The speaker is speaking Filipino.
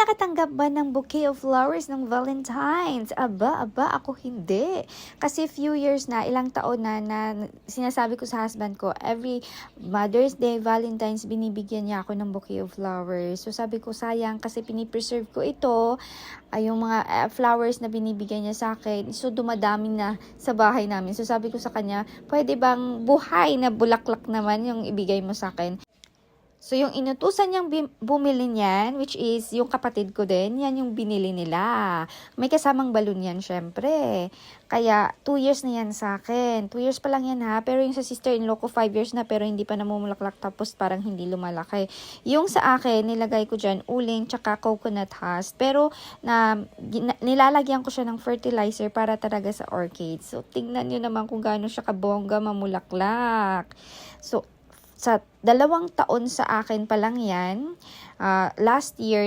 nakatanggap ba ng bouquet of flowers ng Valentine's? Aba, ako hindi. Kasi few years na, ilang taon na sinasabi ko sa husband ko, every Mother's Day, Valentine's, binibigyan niya ako ng bouquet of flowers. So sabi ko, sayang kasi pinipreserve ko ito, yung mga flowers na binibigyan niya sa akin. So dumadami na sa bahay namin. So sabi ko sa kanya, pwede bang buhay na bulaklak naman yung ibigay mo sa akin? So, yung inutusan niyang bumili niyan, which is yung kapatid ko din, yan yung binili nila. May kasamang balon yan, syempre. Kaya, 2 years na yan sa akin. 2 years pa lang yan ha. Pero yung sa sister-in-law ko, 5 years na, pero hindi pa namumulaklak, tapos parang hindi lumalaki. Yung sa akin, nilagay ko dyan, uling, tsaka coconut husk. Pero, nilalagyan ko siya ng fertilizer para talaga sa orchid. So, tingnan nyo naman kung gaano siya kabongga mamulaklak. So, sa 2 taon sa akin pa lang yan, last year,